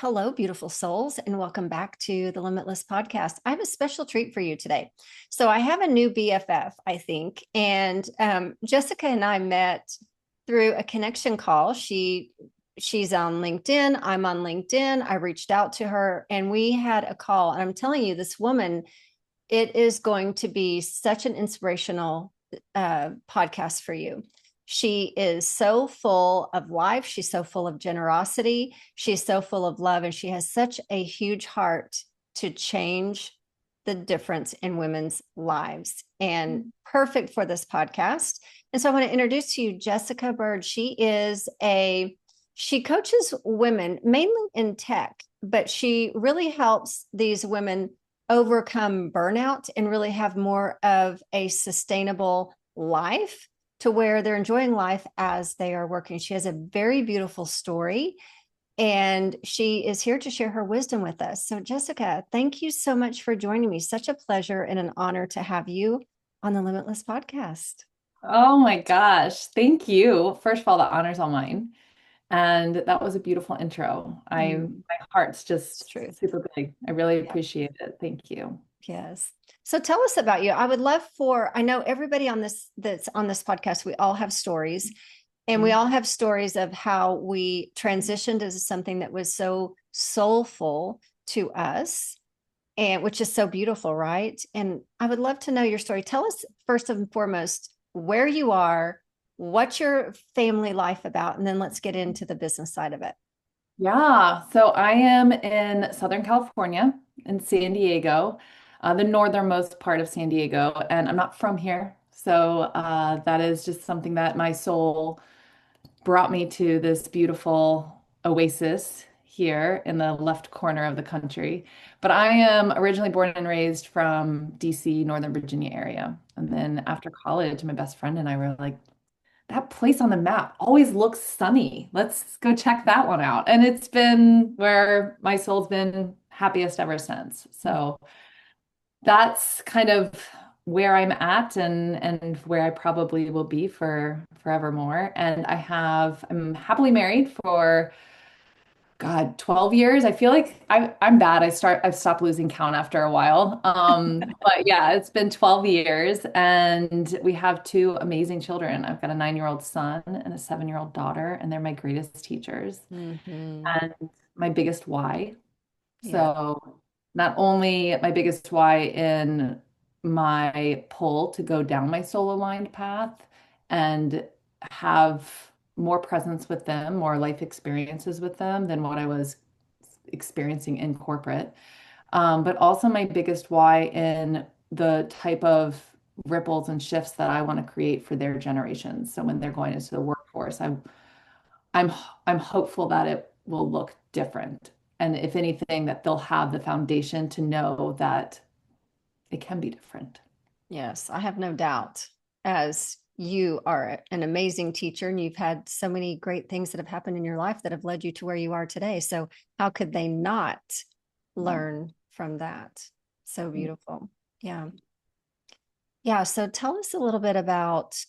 hello, beautiful souls, and welcome back to the Limitless Podcast. I have a special treat for you today. So, I have a new BFF, I think, and Jessica and I met through a connection call. She's on LinkedIn. I'm on LinkedIn. I reached out to her, and we had a call. And I'm telling you, this woman, it is going to be such an inspirational podcast for you. She is so full of life. She's so full of generosity. She's so full of love. And she has such a huge heart to change the difference in women's lives and perfect for this podcast. And so I want to introduce to you Jessica Berg. She coaches women mainly in tech, but she really helps these women overcome burnout and really have more of a sustainable life to where they're enjoying life as they are working. She has a very beautiful story, and she is here to share her wisdom with us. So, Jessica, thank you so much for joining me. Such a pleasure and an honor to have you on the Limitless Podcast. Oh my gosh. Thank you. First of all, the honor's all mine. And that was a beautiful intro. My heart's It's just true. super big. I really Yeah. appreciate it. Thank you. Yes. So tell us about you. I would love I know everybody on that's on this podcast, we all have stories, and we Mhm. all have stories of how we transitioned into something that was so soulful to us, and which is so beautiful, right? And I would love to know your story. Tell us first and foremost where you are, what's your family life about, and then let's get into the business side of it. Yeah. So I am in Southern California, in San Diego, the northernmost part of San Diego. And I'm not from here. So that is just something that my soul brought me to, this beautiful oasis here in the left corner of the country. But I am originally born and raised from DC, Northern Virginia area. And then after college, my best friend and I were like, that place on the map always looks sunny. Let's go check that one out. And it's been where my soul's been happiest ever since. So that's kind of where I'm at, and where I probably will be for forevermore. And I'm happily married for God, 12 years. I feel like I'm bad. I've stopped losing count after a while. But yeah, it's been 12 years and we have two amazing children. I've got a 9-year-old son and a 7-year-old daughter, and they're my greatest teachers Mm-hmm. and my biggest why. Yeah. So not only my biggest why in my pull to go down my soul aligned path and have more presence with them, more life experiences with them than what I was experiencing in corporate, but also my biggest why in the type of ripples and shifts that I want to create for their generations. So when they're going into the workforce, I'm I'm hopeful that it will look different. And if anything, that they'll have the foundation to know that it can be different. Yes, I have no doubt, as you are an amazing teacher and you've had so many great things that have happened in your life that have led you to where you are today. So, how could they not Yeah. learn from that? So beautiful. Yeah. Yeah. So, tell us a little bit about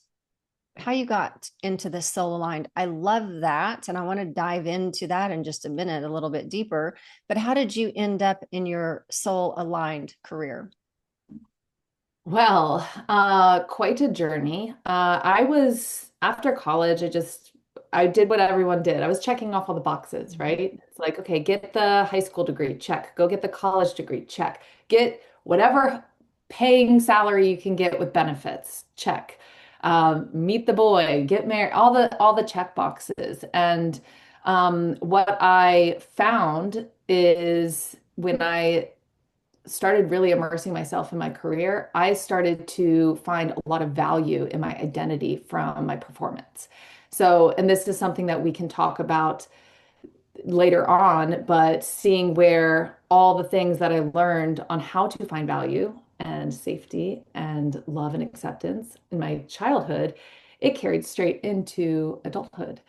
how you got into the soul aligned. I love that. And I want to dive into that in just a minute, a little bit deeper. But how did you end up in your soul aligned career? Well, quite a journey. I was after college, I did what everyone did. I was checking off all the boxes, Mhm. right? It's like, okay, get the high school degree, check. Go get the college degree, check. Get whatever paying salary you can get with benefits, check. Meet the boy, get married, all the check boxes. And what I found is when I started really immersing myself in my career, I started to find a lot of value in my identity from my performance. So, and this is something that we can talk about later on, but seeing where all the things that I learned on how to find value and safety and love and acceptance in my childhood, it carried straight into adulthood.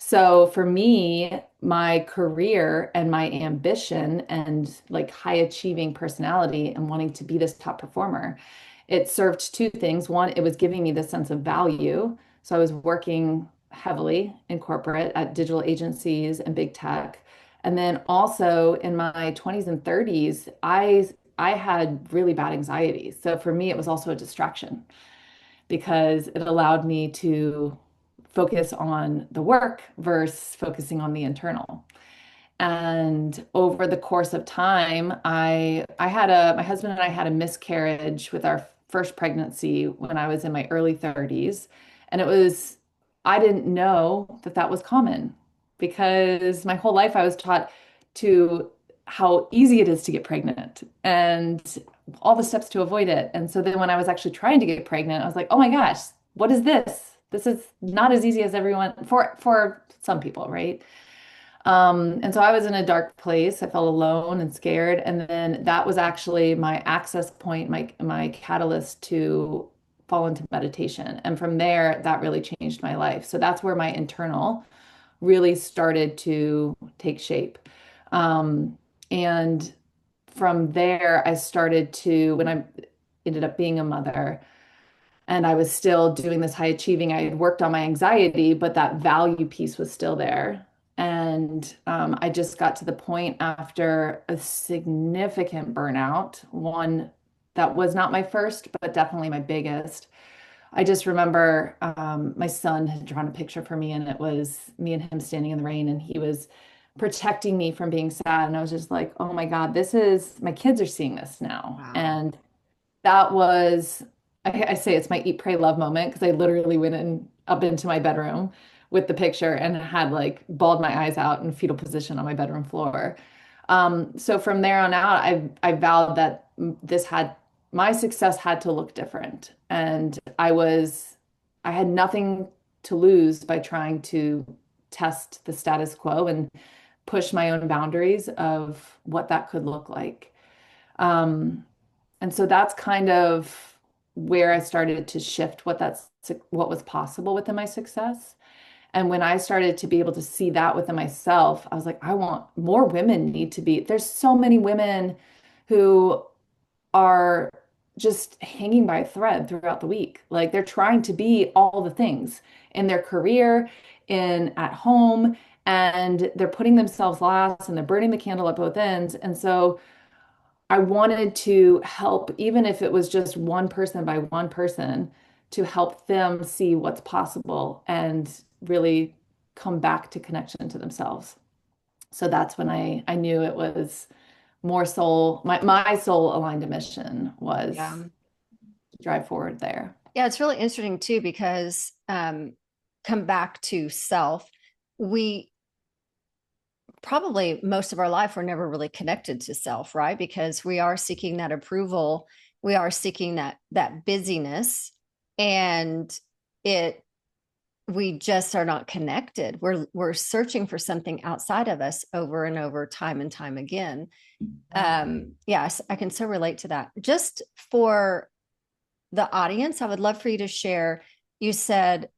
So for me, my career and my ambition and like high achieving personality and wanting to be this top performer, it served two things. One, it was giving me this sense of value. So I was working heavily in corporate at digital agencies and big tech. And then also in my 20s and 30s, I had really bad anxiety. So for me, it was also a distraction because it allowed me to focus on the work versus focusing on the internal. And over the course of time, I had a my husband and I had a miscarriage with our first pregnancy when I was in my early 30s. And it was I didn't know that that was common because my whole life I was taught to how easy it is to get pregnant and all the steps to avoid it. And so then when I was actually trying to get pregnant, I was like, "Oh my gosh, what is this? This is not as easy as everyone for some people, right?" And so I was in a dark place. I felt alone and scared. And then that was actually my access point, my catalyst to fall into meditation. And from there, that really changed my life. So that's where my internal really started to take shape. And from there, I started to, when I ended up being a mother, and I was still doing this high achieving. I had worked on my anxiety, but that value piece was still there. And I just got to the point after a significant burnout, one that was not my first, but definitely my biggest. I just remember my son had drawn a picture for me, and it was me and him standing in the rain, and he was protecting me from being sad. And I was just like, oh my God, this is my kids are seeing this now. Wow. And that was, I say it's my eat, pray, love moment because I literally went in up into my bedroom with the picture and had like bawled my eyes out in fetal position on my bedroom floor. So from there on out, I vowed that this had my success had to look different, and I had nothing to lose by trying to test the status quo and push my own boundaries of what that could look like. Um, and so that's kind of where I started to shift what was possible within my success. And when I started to be able to see that within myself, I was like, I want more women need to be. There's so many women who are just hanging by a thread throughout the week. Like they're trying to be all the things in their career, in at home, and they're putting themselves last and they're burning the candle at both ends. And so I wanted to help, even if it was just one person by one person, to help them see what's possible and really come back to connection to themselves. So that's when I knew it was more soul, my soul aligned mission was Yeah. to drive forward there. Yeah, it's really interesting too because come back to self. We probably most of our life we're never really connected to self, right? Because we are seeking that approval, we are seeking that busyness, and it we just are not connected. We're searching for something outside of us over and over, time and time again. Yes, I can so relate to that. Just for the audience, I would love for you to share. You said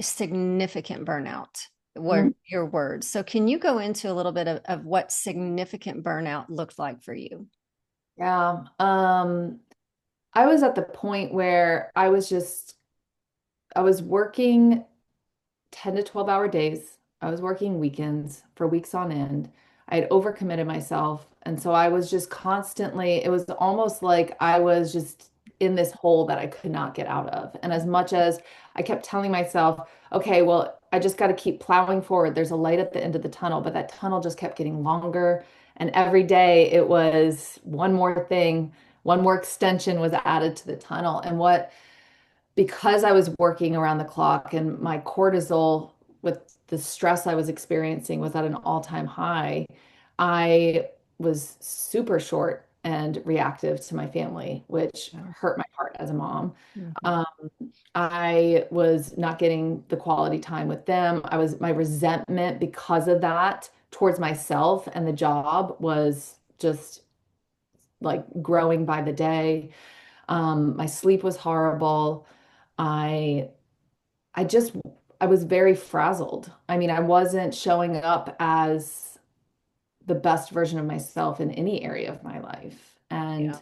significant burnout were Mhm. your words. So can you go into a little bit of what significant burnout looked like for you? Yeah. I was at the point where I was working 10 to 12-hour days. I was working weekends for weeks on end. I had overcommitted myself. And so I was just constantly, it was almost like I was just in this hole that I could not get out of. And as much as I kept telling myself, okay, well, I just got to keep plowing forward. There's a light at the end of the tunnel, but that tunnel just kept getting longer. And every day it was one more thing, one more extension was added to the tunnel. And because I was working around the clock and my cortisol with the stress I was experiencing was at an all-time high, I was super short and reactive to my family, which Yeah. hurt my heart as a mom. Mhm. Um, I was not getting the quality time with them. My resentment because of that towards myself and the job was just like growing by the day. My sleep was horrible. I I just I was very frazzled. I mean, I wasn't showing up as the best version of myself in any area of my life. Yeah.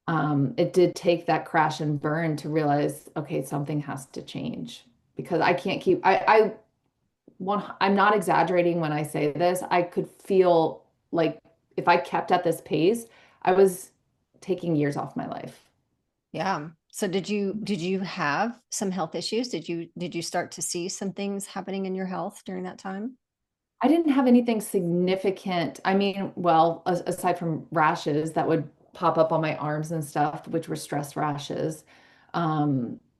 And it did take that crash and burn to realize, okay, something has to change because I can't keep I'm not exaggerating when I say this. I could feel like if I kept at this pace, I was taking years off my life. Yeah. So did you have some health issues? Did you start to see some things happening in your health during that time? I didn't have anything significant. I mean, well, aside from rashes that would pop up on my arms and stuff, which were stress rashes,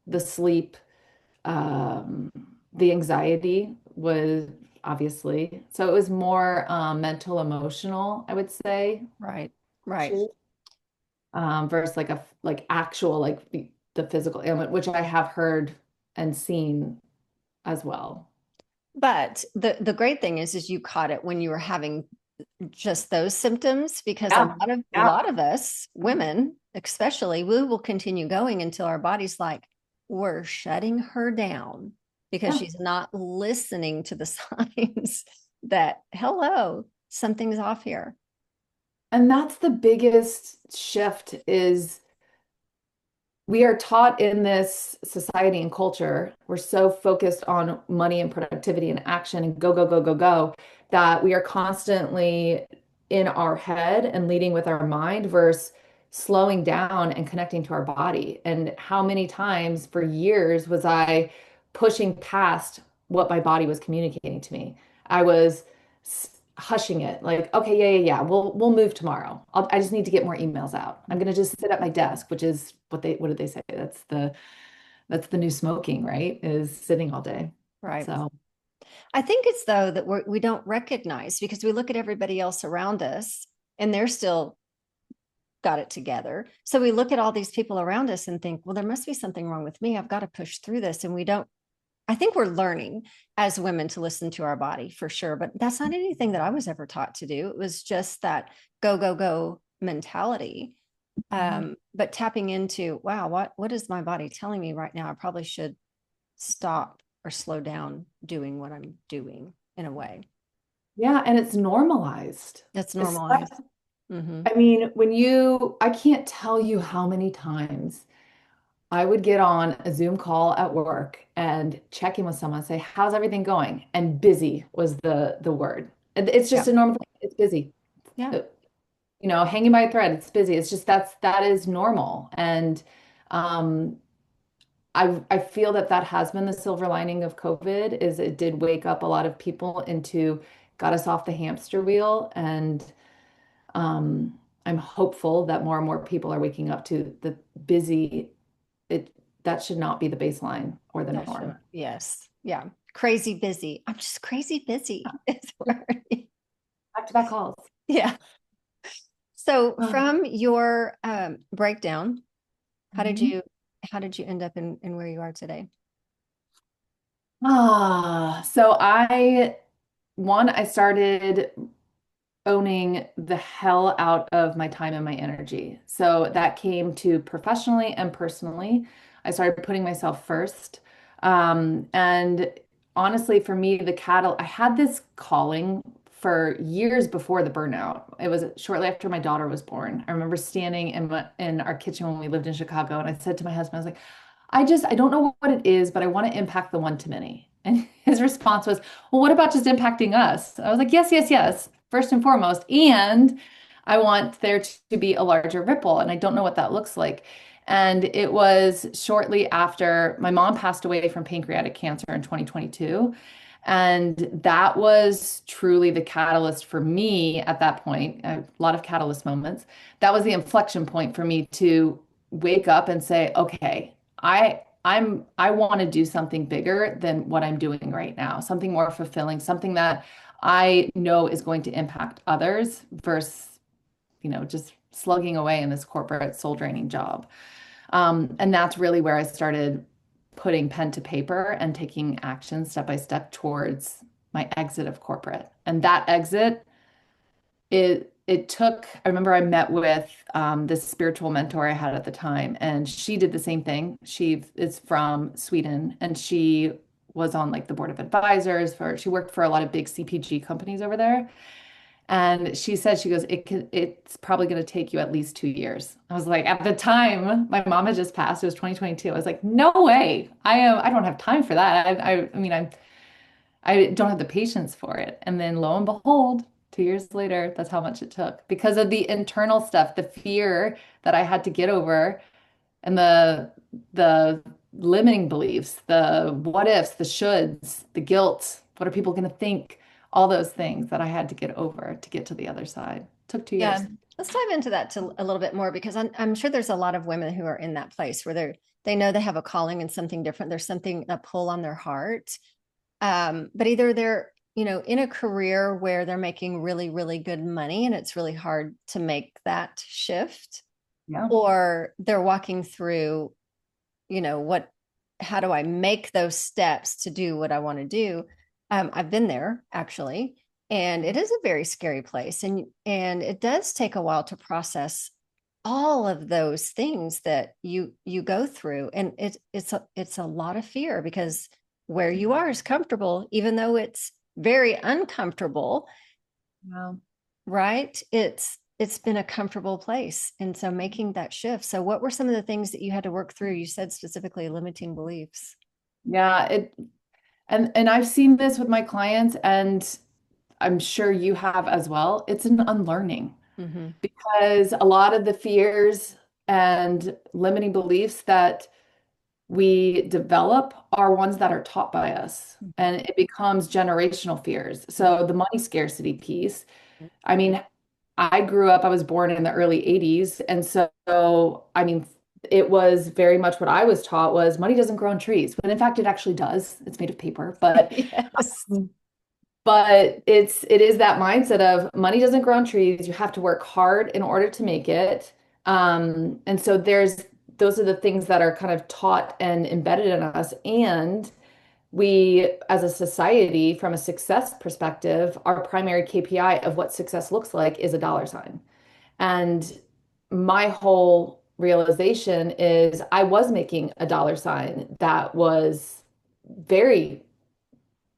the sleep, um, the anxiety was obviously. So it was more mental, emotional, I would say, Right. Right. issues, versus like like actual like the physical ailment, which I have heard and seen as well. But the great thing is you caught it when you were having just those symptoms, because a Yeah, lot of a yeah, lot of us women, especially, we will continue going until our body's like, we're shutting her down because yeah. she's not listening to the signs that, hello, something's off here. And that's the biggest shift is we are taught in this society and culture, we're so focused on money and productivity and action and go, go, go, go, go, that we are constantly in our head and leading with our mind versus slowing down and connecting to our body. And how many times for years was I pushing past what my body was communicating to me? I was hushing it like, okay, yeah, yeah, yeah, we'll move tomorrow. I just need to get more emails out. I'm gonna just sit at my desk, which is what did they say? That's the new smoking, right? Is sitting all day. Right. So I think it's though that we don't recognize, because we look at everybody else around us and they're still got it together. So we look at all these people around us and think, well, there must be something wrong with me. I've got to push through this. And we don't, I think we're learning as women to listen to our body for sure. But that's not anything that I was ever taught to do. It was just that go, go, go mentality. But tapping into, wow, what is my body telling me right now? I probably should stop or slow down doing what I'm doing in a way. yeah, and it's normalized. That's normalized. Especially, Mm-hmm. I mean, I can't tell you how many times I would get on a Zoom call at work and check in with someone, say, "How's everything going?" And busy was the word. It's just Yeah. a normal thing. It's busy. Yeah. Uh, hanging by a thread. It's busy. It's just that is normal. And um, I feel that that has been the silver lining of COVID is it did wake up a lot of people into got us off the hamster wheel. And um, I'm hopeful that more and more people are waking up to the busy. It that should not be the baseline or the That should, norm. yes. Yeah. Crazy busy. I'm just crazy busy. It's word. Back to back calls. Yeah. So Uh, from your breakdown, how did mhm. you how did you end up in where you are today? So I started owning the hell out of my time and my energy. So that came to professionally and personally. I started putting myself first. And honestly, for me, I had this calling for years before the burnout. It was shortly after my daughter was born. I remember standing in our kitchen when we lived in Chicago, and I said to my husband, I was like, I don't know what it is, but I want to impact the one to many. And his response was, well, what about just impacting us? I was like, yes, yes, yes, first and foremost. And I want there to be a larger ripple. And I don't know what that looks like. And it was shortly after my mom passed away from pancreatic cancer in 2022. And that was truly the catalyst for me at that point. A lot of catalyst moments. That was the inflection point for me to wake up and say, okay, I want to do something bigger than what I'm doing right now, something more fulfilling, something that I know is going to impact others versus, just slugging away in this corporate soul draining job. And that's really where I started putting pen to paper and taking action step by step towards my exit of corporate. And that exit it took, I remember I met with this spiritual mentor I had at the time, and she did the same thing. She is from Sweden, and she was on like the board of advisors she worked for a lot of big CPG companies over there. And she said, she goes, it's probably going to take you at least 2 years. I was like, at the time, my mom had just passed. It was 2022. I was like, no way. I don't have time for that. I mean, I don't have the patience for it. And then lo and behold, 2 years later, that's how much it took because of the internal stuff, the fear that I had to get over and the limiting beliefs, the what ifs, the shoulds, the guilt, what are people going to think? All those things that I had to get over to get to the other side. Took 2 years. Yeah. Let's dive into that a little bit more because I'm sure there's a lot of women who are in that place where they know they have a calling and something different. There's something, a pull on their heart. But either they're, in a career where they're making really, really good money and it's really hard to make that shift, Yeah. or they're walking through, what, how do I make those steps to do what I want to do? I've been there actually, and it is a very scary place, and it does take a while to process all of those things that you go through, and it's a lot of fear because where you are is comfortable, even though it's very uncomfortable, Wow. right? It's been a comfortable place. And so making that shift. So what were some of the things that you had to work through? You said specifically limiting beliefs. Yeah, and I've seen this with my clients and I'm sure you have as well. It's an unlearning Mm-hmm. because a lot of the fears and limiting beliefs that we develop are ones that are taught by us and it becomes generational fears. So the money scarcity piece, I mean, I grew up, I was born in the early 80s. And so, I mean, it was very much what I was taught was money doesn't grow on trees, when in fact it actually does. It's made of paper, Yes. but it is that mindset of money doesn't grow on trees. You have to work hard in order to make it. And so those are the things that are kind of taught and embedded in us. And we, as a society, from a success perspective, our primary KPI of what success looks like is a dollar sign. And my whole realization is I was making a dollar sign that was very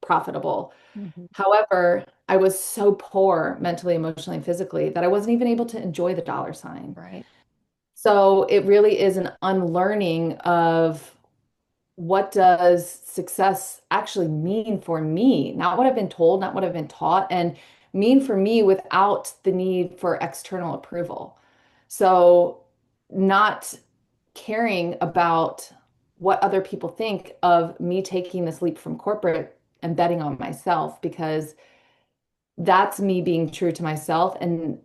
profitable. Mm-hmm. However, I was so poor mentally, emotionally, and physically that I wasn't even able to enjoy the dollar sign. Right. So it really is an unlearning of what does success actually mean for me? Not what I've been told, not what I've been taught, and mean for me without the need for external approval. So not caring about what other people think of me taking this leap from corporate and betting on myself because that's me being true to myself and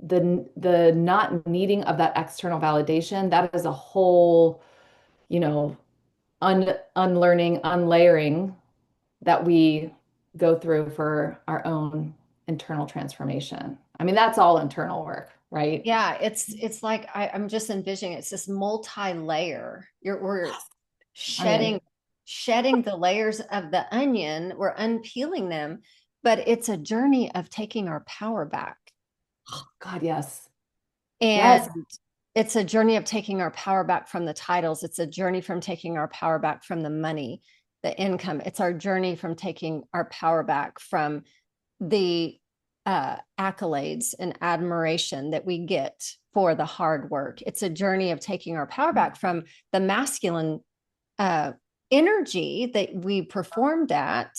the not needing of that external validation, that is a whole, you know, unlearning, unlayering that we go through for our own internal transformation. I mean, that's all internal work, right? Yeah, it's like I'm just envisioning it's this multi-layer. We're Onion. shedding the layers of the onion, we're unpeeling them, but it's a journey of taking our power back. God, yes. Yes. And it's a journey of taking our power back from the titles. It's a journey from taking our power back from the money, the income. It's our journey from taking our power back from the accolades and admiration that we get for the hard work. It's a journey of taking our power back from the masculine uh, energy that we performed at.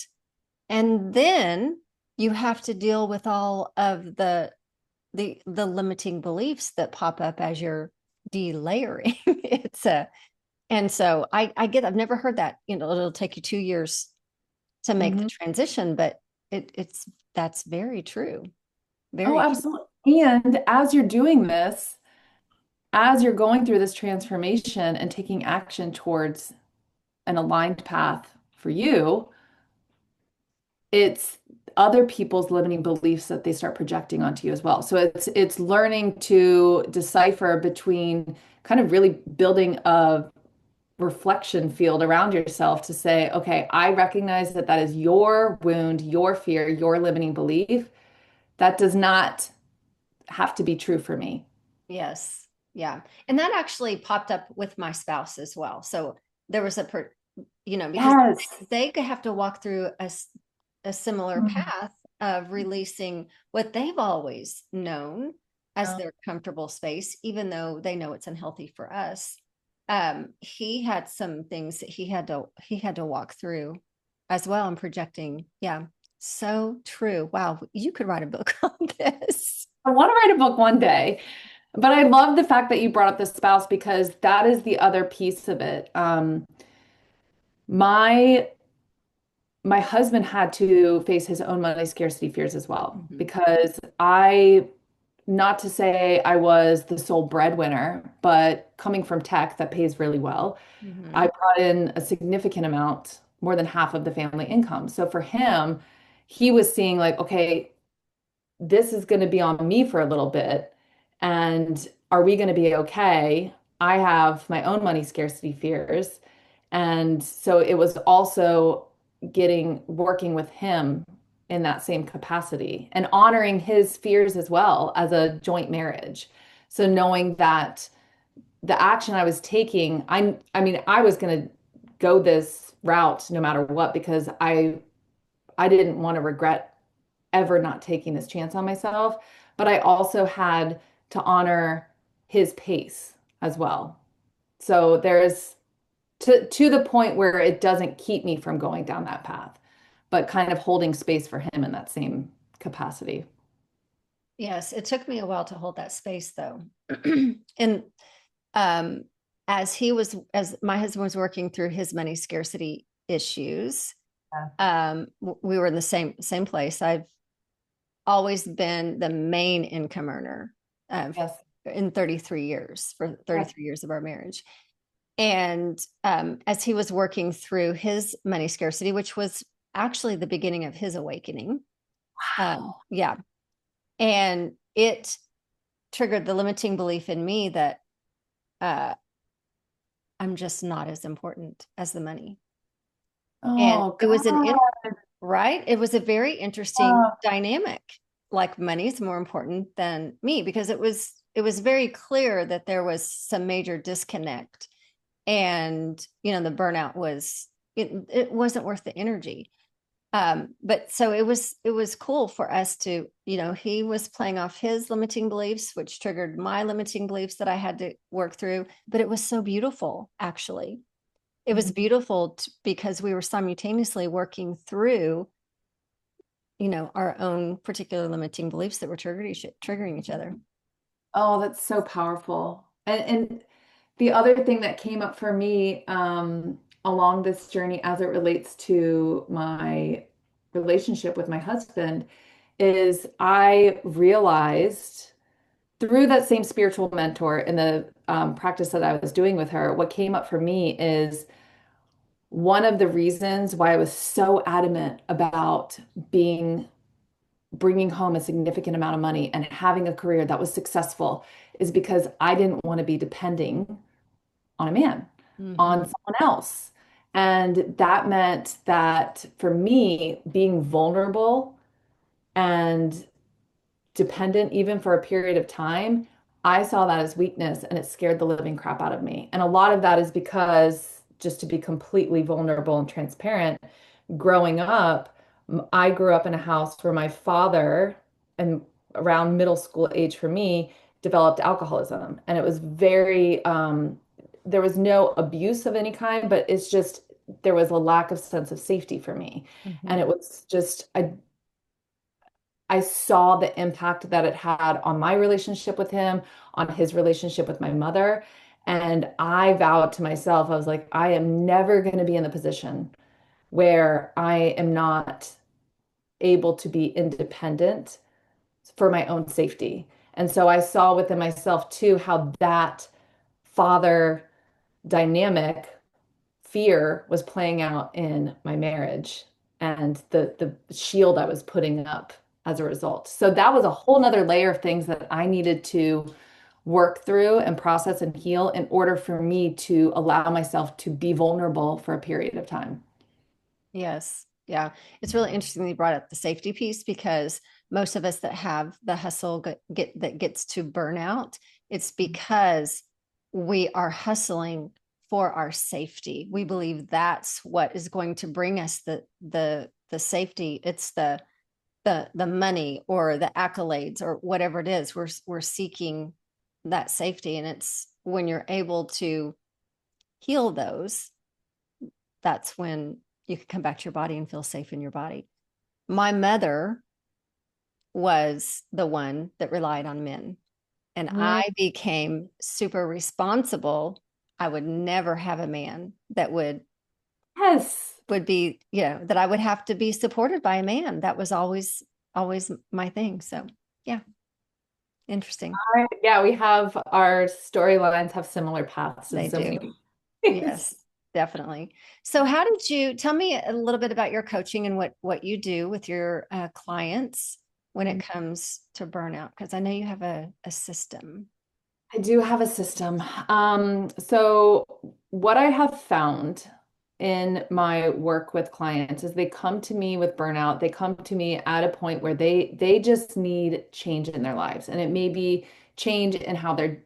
And then you have to deal with all of the limiting beliefs that pop up as you're delayering. It's a And so I get, I've never heard that, it'll take you 2 years to make the Mhm. transition, but it's that's very true. Oh, Very true. absolutely. And as you're doing this, as you're going through this transformation and taking action towards an aligned path for you, it's other people's limiting beliefs that they start projecting onto you as well. So it's learning to decipher between kind of really building a reflection field around yourself to say, okay, I recognize that that is your wound, your fear, your limiting belief. That does not have to be true for me. Yes. Yeah. And that actually popped up with my spouse as well. So there was because Yes. they could have to walk through a similar Mhm. path of releasing what they've always known as Yeah. their comfortable space, even though they know it's unhealthy for us. He had some things that he had to walk through. as well and projecting. Yeah. So true. Wow. You could write a book on this. I want to write a book one day, but I love the fact that you brought up the spouse because that is the other piece of it. My my husband had to face his own money scarcity fears as well Mhm. because not to say I was the sole breadwinner, but coming from tech that pays really well, I Mhm. brought in a significant amount, more than half of the family income. So for him, he was seeing like, okay, this is going to be on me for a little bit. And are we going to be okay? I have my own money scarcity fears. And so it was also working with him in that same capacity and honoring his fears as well as a joint marriage. So knowing that the action I was taking, I mean, I was going to go this route no matter what because I didn't want to regret ever not taking this chance on myself, but I also had to honor his pace as well. So there's to the point where it doesn't keep me from going down that path, but kind of holding space for him in that same capacity. Yes, it took me a while to hold that space though. And um as my husband was working through his money scarcity issues, Yeah. we were in the same place. I've always been the main income earner Yes. in 33 years, for Yes. 33 years of our marriage. And as he was working through his money scarcity, which was actually the beginning of his awakening, yeah, and it triggered the limiting belief in me that uh, I'm just not as important as the money. And Oh it was God. right. It was a very interesting Oh, dynamic. Like money is more important than me because it was very clear that there was some major disconnect, and the burnout it wasn't worth the energy. But so it was cool for us to, he was playing off his limiting beliefs, which triggered my limiting beliefs that I had to work through. But it was so beautiful, actually. It was beautiful because we were simultaneously working through, our own particular limiting beliefs that were triggering each other. oh, that's so powerful. And the other thing that came up for me along this journey as it relates to my relationship with my husband is I realized through that same spiritual mentor in the practice that I was doing with her, what came up for me is one of the reasons why I was so adamant about being bringing home a significant amount of money and having a career that was successful is because I didn't want to be depending on a man, on Mhm. someone else. And that meant that for me, being vulnerable and dependent, even for a period of time, I saw that as weakness and it scared the living crap out of me. And a lot of that is because, just to be completely vulnerable and transparent, growing up, I grew up in a house where my father, and around middle school age for me, developed alcoholism. And it was there was no abuse of any kind, but it's just, there was a lack of sense of safety for me. And Mhm. it was just, I saw the impact that it had on my relationship with him, on his relationship with my mother. And I vowed to myself, I was like, I am never going to be in the position where I am not able to be independent for my own safety. And so I saw within myself too how that father dynamic fear was playing out in my marriage and the shield I was putting up as a result. So that was a whole nother layer of things that I needed to work through and process and heal in order for me to allow myself to be vulnerable for a period of time. Yes. Yeah. It's really interesting that you brought up the safety piece because most of us that have the hustle that gets to burnout, it's because we are hustling for our safety. We believe that's what is going to bring us the safety. It's the money or the accolades or whatever it is. We're seeking that safety. And it's when you're able to heal those, that's when you could come back to your body and feel safe in your body. My mother was the one that relied on men, and Mm, I became super responsible. I would never have a man that yes. would be, that I would have to be supported by a man. That was always my thing. So, yeah, interesting. Yeah, we have our storylines have similar paths in They so do. many ways. Yes, definitely. So, how did you tell me a little bit about your coaching and what you do with your clients when it comes to burnout? Because I know you have a system. I do have a system. So what I have found in my work with clients is they come to me with burnout. They come to me at a point where they just need change in their lives. And it may be change in how they're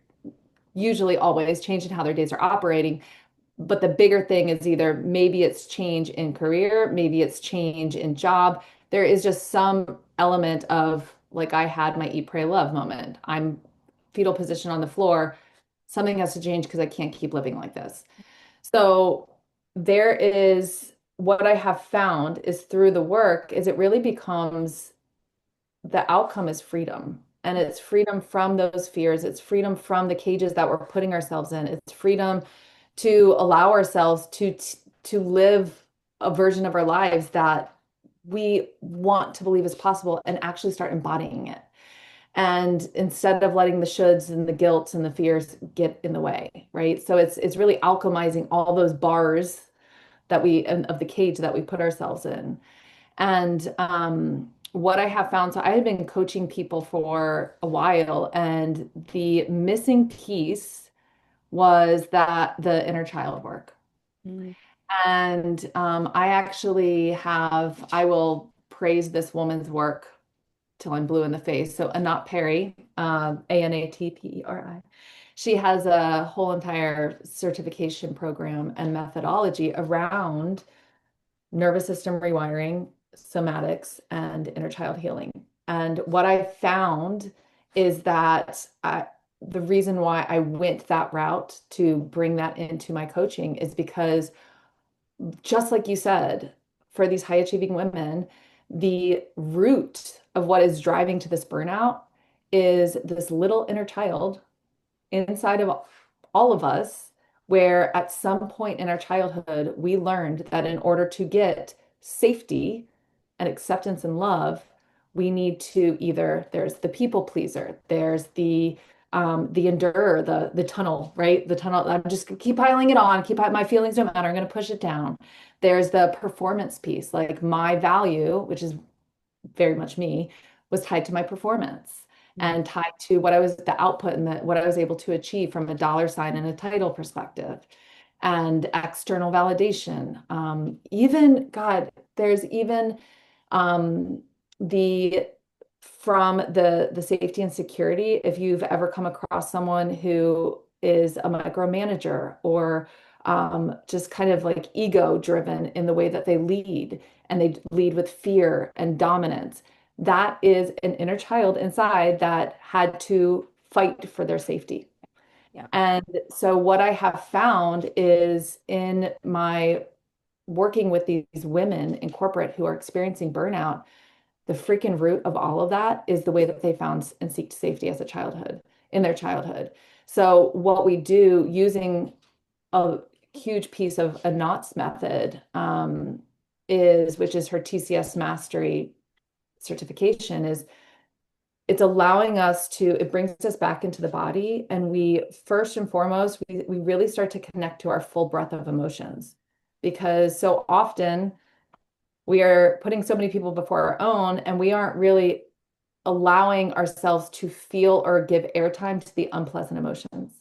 usually always change in how their days are operating. But the bigger thing is either maybe it's change in career, maybe it's change in job. There is just some element of like I had my eat, pray, love moment. I'm fetal position on the floor. Something has to change because I can't keep living like this. So there is what I have found is through the work is it really becomes the outcome is freedom. And it's freedom from those fears. It's freedom from the cages that we're putting ourselves in. It's freedom to allow ourselves to live a version of our lives that we want to believe is possible and actually start embodying it. And instead of letting the shoulds and the guilt and the fears get in the way, right? So it's really alchemizing all those bars that we of the cage that we put ourselves in. And what I have found, so I had been coaching people for a while, and the missing piece was that the inner child work. Mm. And I will praise this woman's work till I'm blue in the face. So Anat Perry, Anatperi. She has a whole entire certification program and methodology around nervous system rewiring, somatics, and inner child healing. And what I found is that the reason why I went that route to bring that into my coaching is because, just like you said, for these high achieving women, the root of what is driving to this burnout is this little inner child inside of all of us, where at some point in our childhood, we learned that in order to get safety and acceptance and love, we need to either, there's the people pleaser, there's the endure, the tunnel, right? The tunnel, I'm just keep piling it on, my feelings don't matter, I'm going to push it down. There's the performance piece, like my value, which is very much me, was tied to my performance Mm. and tied to what I was the output and what I was able to achieve from a dollar sign and a title perspective and external validation. Even God, there's even um, the from the safety and security. If you've ever come across someone who is a micromanager or just kind of like ego driven in the way that they lead, and they lead with fear and dominance. That is an inner child inside that had to fight for their safety. Yeah. And so, what I have found is in my working with these women in corporate who are experiencing burnout, the freaking root of all of that is the way that they found and seeked safety as a childhood, in their childhood. So, what we do using a huge piece of a knots method which is her TCS mastery certification, is it's allowing us to, it brings us back into the body. And we, first and foremost, we really start to connect to our full breadth of emotions because so often we are putting so many people before our own and we aren't really allowing ourselves to feel or give airtime to the unpleasant emotions.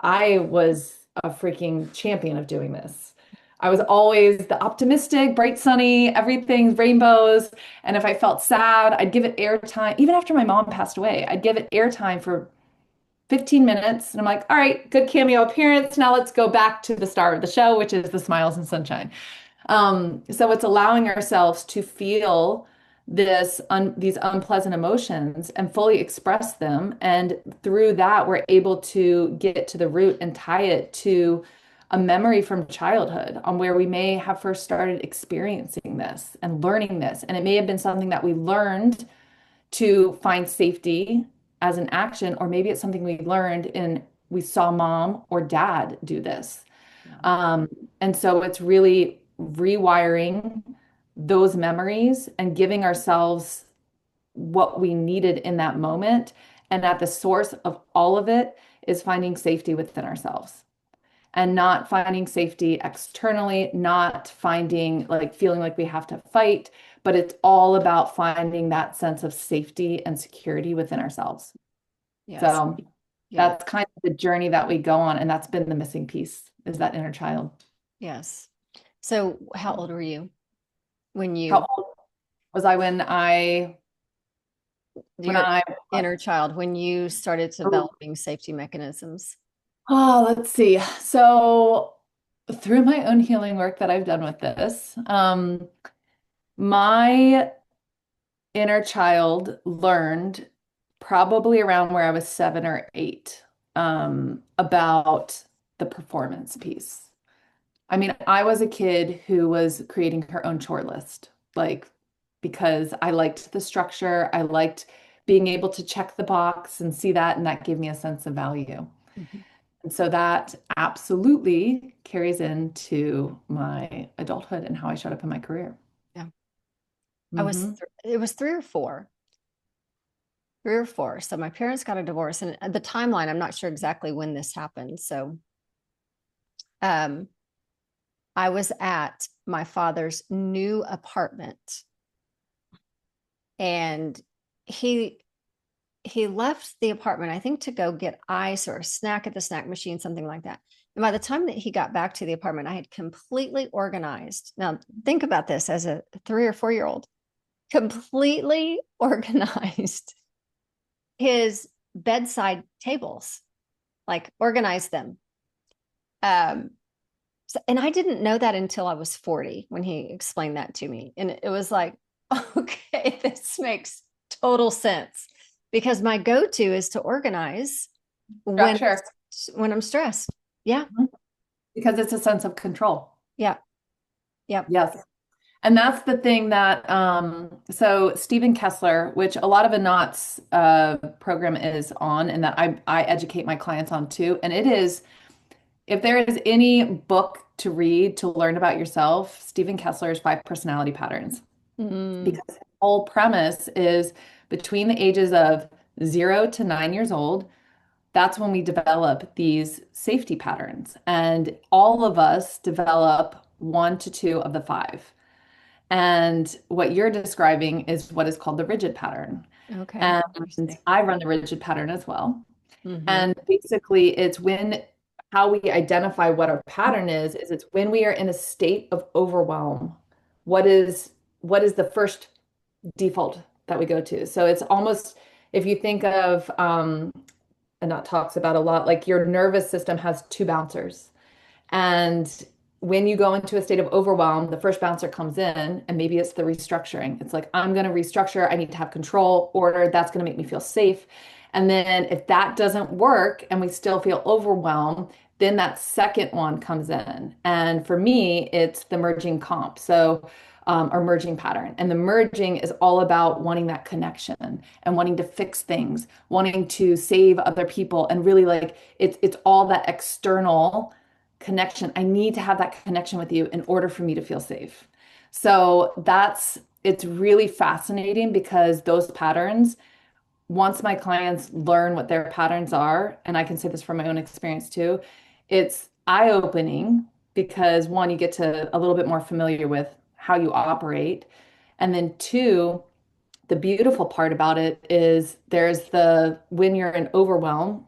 I was a freaking champion of doing this. I was always the optimistic, bright, sunny, everything's rainbows. And if I felt sad, I'd give it airtime. Even after my mom passed away, I'd give it airtime for 15 minutes. And I'm like, all right, good cameo appearance. Now let's go back to the star of the show, which is the smiles and sunshine. So it's allowing ourselves to feel these unpleasant emotions and fully express them. And through that, we're able to get to the root and tie it to a memory from childhood on where we may have first started experiencing this and learning this. And it may have been something that we learned to find safety as an action, or maybe it's something we learned and we saw mom or dad do this. Yeah. Um, and so it's really rewiring those memories and giving ourselves what we needed in that moment. And at the source of all of it is finding safety within ourselves and not finding safety externally, not finding like feeling like we have to fight, but it's all about finding that sense of safety and security within ourselves. Yes. So Yeah. that's kind of the journey that we go on. And that's been the missing piece is that inner child. Yes. So how old were you when How you old was I when your I, inner child, when you started developing safety mechanisms? oh, let's see. So through my own healing work that I've done with this, my inner child learned probably around where I was 7 or 8, about the performance piece. I mean, I was a kid who was creating her own chore list, like because I liked the structure, I liked being able to check the box and see that, and that gave me a sense of value. Mhm. And so that absolutely carries into my adulthood and how I showed up in my career. Yeah. Hmm. It was 3 or 4. So my parents got a divorce, and the timeline, I'm not sure exactly when this happened. So um, I was at my father's new apartment, and he he left the apartment, I think, to go get ice or a snack at the snack machine, something like that. And by the time that he got back to the apartment, I had completely organized. Now, think about this as a 3 or 4 year old, completely organized his bedside tables, like organized them. Um, and I didn't know that until I was 40 when he explained that to me. And it was like, okay, this makes total sense because my go-to is to organize Structure. when I'm stressed. Yeah. Mhm. Because it's a sense of control. Yeah. Yeah. Yes. And that's the thing that, so Stephen Kessler, which a lot of Anat's program is on, and that I educate my clients on too. And it is, if there is any book to read to learn about yourself, Stephen Kessler's Five Personality Patterns. Mm, Because the whole premise is between the ages of 0 to 9 years old, that's when we develop these safety patterns. And all of us develop 1 to 2 of the five. And what you're describing is what is called the rigid pattern. okay. And Interesting. I run the rigid pattern as well. Mm-hmm. And basically, it's when how we identify what our pattern is it's when we are in a state of overwhelm. What is what is the first default that we go to? So it's almost if you think of and that talks about a lot, like your nervous system has two bouncers. And when you go into a state of overwhelm, the first bouncer comes in, and maybe it's the restructuring. It's like, I'm going to restructure. I need to have control, order. That's going to make me feel safe. And then if that doesn't work and we still feel overwhelmed, then that second one comes in. And for me, it's the merging comp. So, or merging pattern. And the merging is all about wanting that connection and wanting to fix things, wanting to save other people, and really like it's all that external connection. I need to have that connection with you in order for me to feel safe. So it's really fascinating because those patterns, once my clients learn what their patterns are, and I can say this from my own experience too, it's eye-opening because one, you get to a little bit more familiar with how you operate. And then two, the beautiful part about it is there's the when you're in overwhelm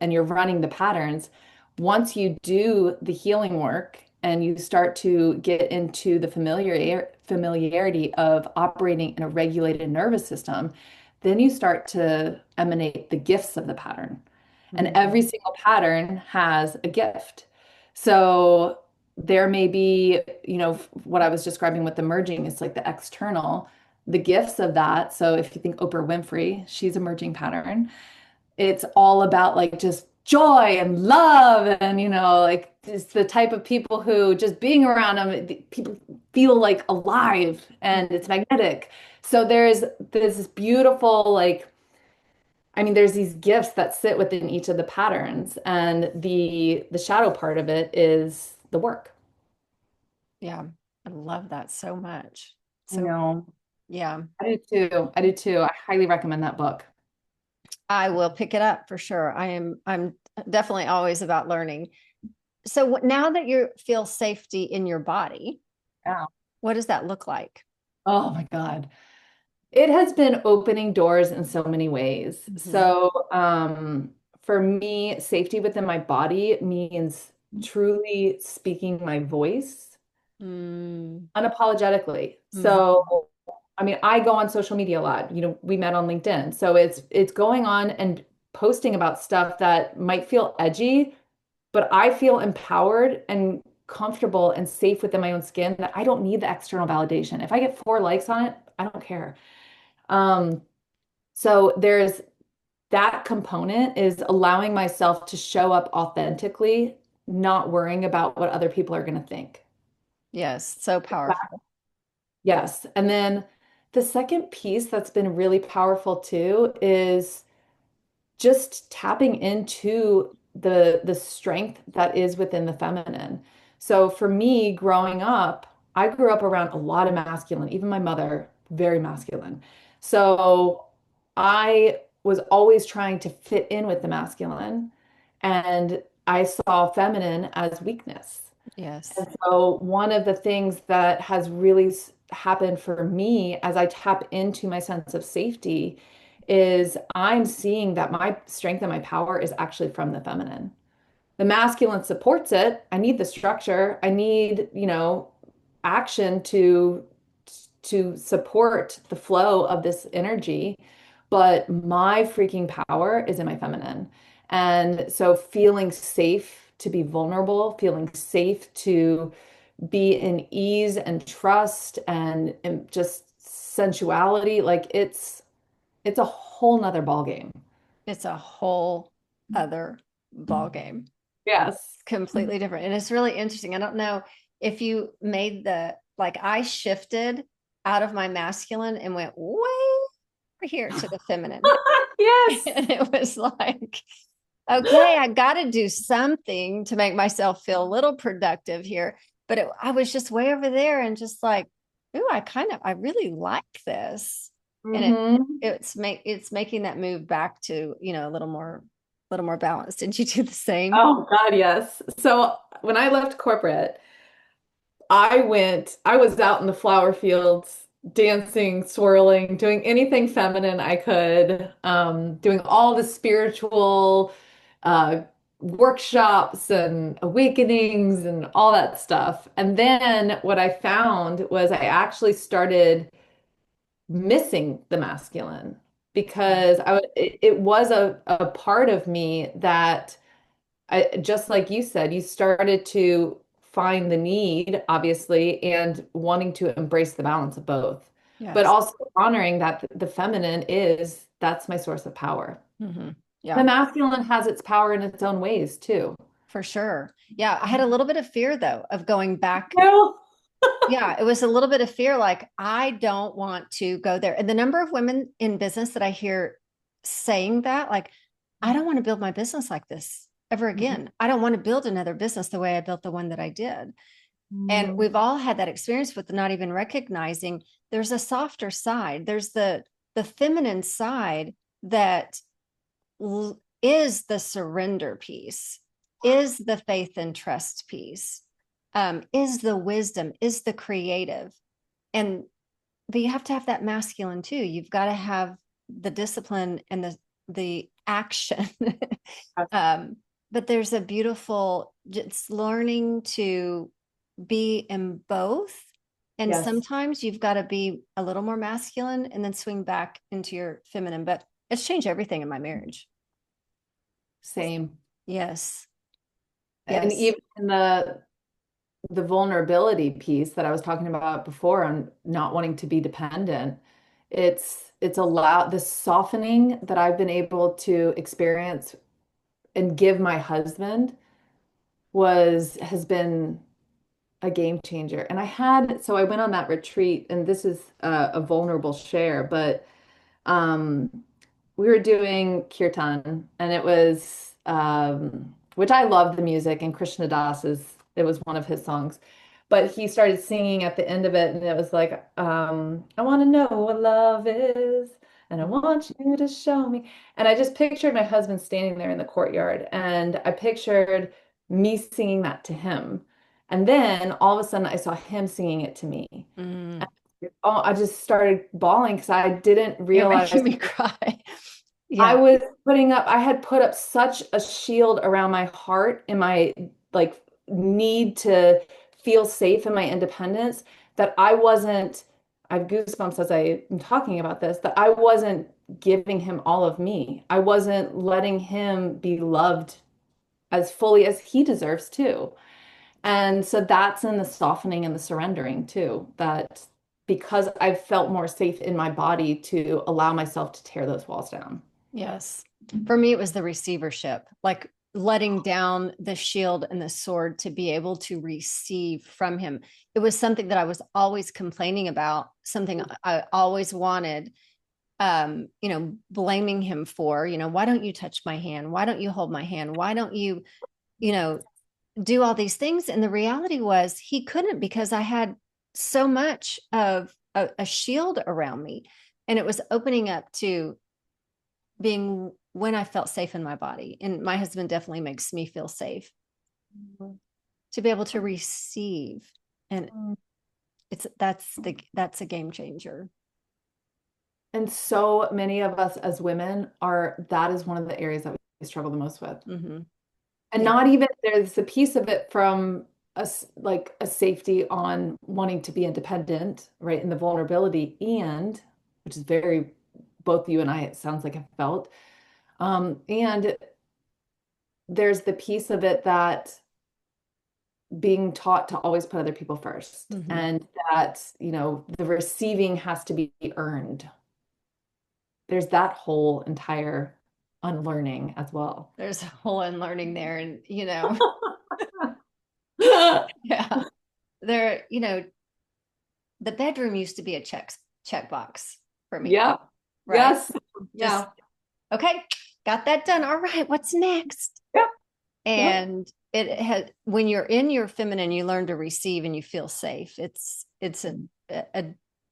and you're running the patterns, once you do the healing work and you start to get into the familiarity of operating in a regulated nervous system, then you start to emanate the gifts of the pattern. And Mm-hmm. every single pattern has a gift. So there may be, what I was describing with the merging is like the external, the gifts of that. So if you think Oprah Winfrey, she's a merging pattern. It's all about like just joy and love and like it's the type of people who just being around them, people feel like alive and it's magnetic. So there's this beautiful like I mean, there's these gifts that sit within each of the patterns, and the shadow part of it is the work. Yeah. I love that so much. I So, know. yeah, I do too. I do too. I highly recommend that book. I will pick it up for sure. I'm definitely always about learning. So now that you feel safety in your body, Yeah. what does that look like? Oh my God. It has been opening doors in so many ways. Mhm. So, for me, safety within my body means truly speaking my voice Mm, unapologetically. mhm. So, I mean, I go on social media a lot. You know, we met on LinkedIn. So it's going on and posting about stuff that might feel edgy, but I feel empowered and comfortable and safe within my own skin that I don't need the external validation. If I get 4 likes on it, I don't care. Um, so there's that component is allowing myself to show up authentically, not worrying about what other people are going to think. Yes, so powerful. Yes. And then the second piece that's been really powerful too is just tapping into the strength that is within the feminine. So for me, growing up, I grew up around a lot of masculine, even my mother, very masculine. So I was always trying to fit in with the masculine, and I saw feminine as weakness. Yes. And so, one of the things that has really happened for me as I tap into my sense of safety is I'm seeing that my strength and my power is actually from the feminine. The masculine supports it. I need the structure. I need, action to support the flow of this energy. But my freaking power is in my feminine. And so feeling safe to be vulnerable, feeling safe to be in ease and trust and just sensuality, like it's a whole nother ball game. It's a whole other ball game. Yes. Completely different. And it's really interesting. I don't know if you made like I shifted out of my masculine and went way over here to the feminine. Yes. And it was like, okay, I got to do something to make myself feel a little productive here. But I was just way over there and just like, ooh, I really like this. And Hmm. it's making that move back to, a little more balanced. Did you do the same? Oh God, yes. So when I left corporate, I was out in the flower fields, dancing, swirling, doing anything feminine I could, doing all the spiritual uh, workshops and awakenings and all that stuff. And then what I found was I actually started missing the masculine because it was a part of me that just like you said, you started to find the need, obviously, and wanting to embrace the balance of both, but Yes. also honoring that the feminine that's my source of power. Hmm. The Yeah, masculine has its power in its own ways too. for sure. Yeah, I had a little bit of fear though of going back. No. Yeah, it was a little bit of fear, like I don't want to go there. And the number of women in business that I hear saying that, like, I don't want to build my business like this ever again. I don't want to build another business the way I built the one that I did. And Mhm. we've all had that experience with not even recognizing there's a softer side. There's the feminine side that is the surrender piece, is the faith and trust piece, is the wisdom, is the creative. And but you have to have that masculine too. You've got to have the discipline and the action. um, but there's a beautiful just learning to be in both. And Yes, sometimes you've got to be a little more masculine and then swing back into your feminine. But it's changed everything in my marriage. same. Yes. And Yes. even in the vulnerability piece that I was talking about before on not wanting to be dependent, it's allowed the softening that I've been able to experience and give my husband has been a game changer. And so I went on that retreat, and this is a vulnerable share, but um, we were doing kirtan, and it was, which I love the music, and Krishna Das it was one of his songs. But he started singing at the end of it, and it was like, I want to know what love is, and I want you to show me. And I just pictured my husband standing there in the courtyard, and I pictured me singing that to him. And then all of a sudden, I saw him singing it to me. Mm. Oh, I just started bawling because I didn't You're making realize me cry. I Yeah. was I had put up such a shield around my heart and my like need to feel safe in my independence that I have goosebumps as I'm talking about this, that I wasn't giving him all of me. I wasn't letting him be loved as fully as he deserves too. And so that's in the softening and the surrendering too, that because I've felt more safe in my body to allow myself to tear those walls down. Yes. For me, it was the receivership, like letting down the shield and the sword to be able to receive from him. It was something that I was always complaining about, something I always wanted, blaming him for, why don't you touch my hand? Why don't you hold my hand? Why don't you, you know, do all these things? And the reality was he couldn't because I had so much of a shield around me. And it was opening up to being when I felt safe in my body. And my husband definitely makes me feel safe to be able to receive. And that's a game changer. And so many of us as women that is one of the areas that we struggle the most with. Mm-hmm. And Yeah. not even there's a piece of it from us like a safety on wanting to be independent, right? And the vulnerability and which is very both you and I, it sounds like I felt. And there's the piece of it that being taught to always put other people first Mm-hmm. and that, the receiving has to be earned. There's that whole entire unlearning as well. There's a whole unlearning there. And, yeah, there, the bedroom used to be a check box for me, Yeah. right? Yes. Just, Yeah. okay, got that done. All right, what's next? Yep. Yep. And it had, when you're in your feminine, you learn to receive and you feel safe. It's a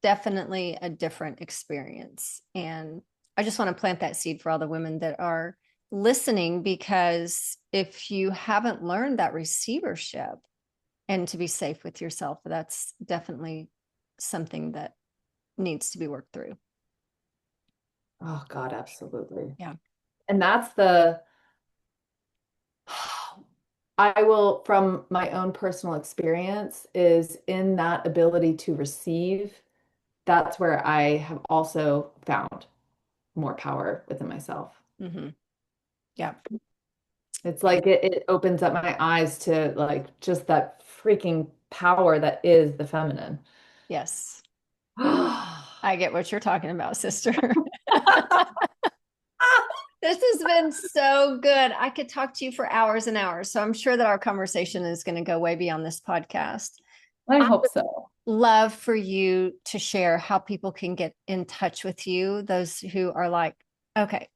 definitely a different experience. And I just want to plant that seed for all the women that are listening, because if you haven't learned that receivership and to be safe with yourself, that's definitely something that needs to be worked through. Oh God, absolutely. Yeah. And from my own personal experience, is in that ability to receive. That's where I have also found more power within myself. Mm-hmm. Yeah. It's like it opens up my eyes to like just that freaking power that is the feminine. Yes. I get what you're talking about, sister. This has been so good. I could talk to you for hours and hours. So I'm sure that our conversation is going to go way beyond this podcast. I I hope would so. love for you to share how people can get in touch with you, those who are like, okay,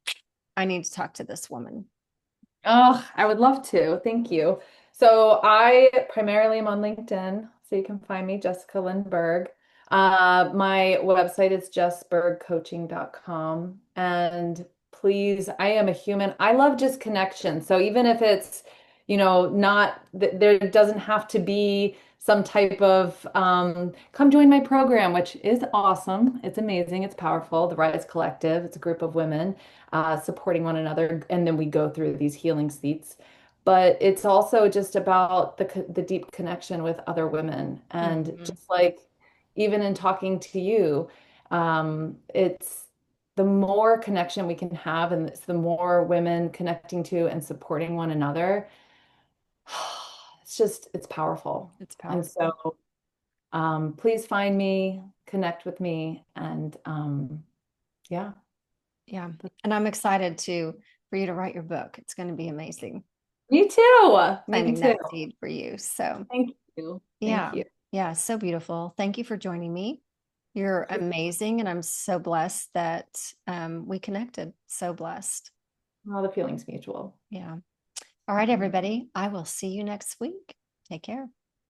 I need to talk to this woman. Oh, I would love to. Thank you. So I primarily am on LinkedIn, so you can find me, Jessica Lynn Berg. My website is justbergcoaching.com. And please, I am a human. I love just connection. So even if it's, not there doesn't have to be some type of come join my program, which is awesome. It's amazing. It's powerful. The Rise Collective. It's a group of women supporting one another, and then we go through these healing seats. But it's also just about the deep connection with other women, and Mm-hmm. just like even in talking to you, it's the more connection we can have, and it's the more women connecting to and supporting one another. It's powerful. It's And powerful. so, please find me, connect with me, and yeah. Yeah. And I'm excited for you to write your book. It's going to be amazing. Me too. Me planting too. that seed for you. So Thank you. Thank yeah, you. yeah, so beautiful. Thank you for joining me. You're amazing, and I'm so blessed that we connected. So blessed. All the feelings mutual. Yeah. All right, everybody. I will see you next week. Take care.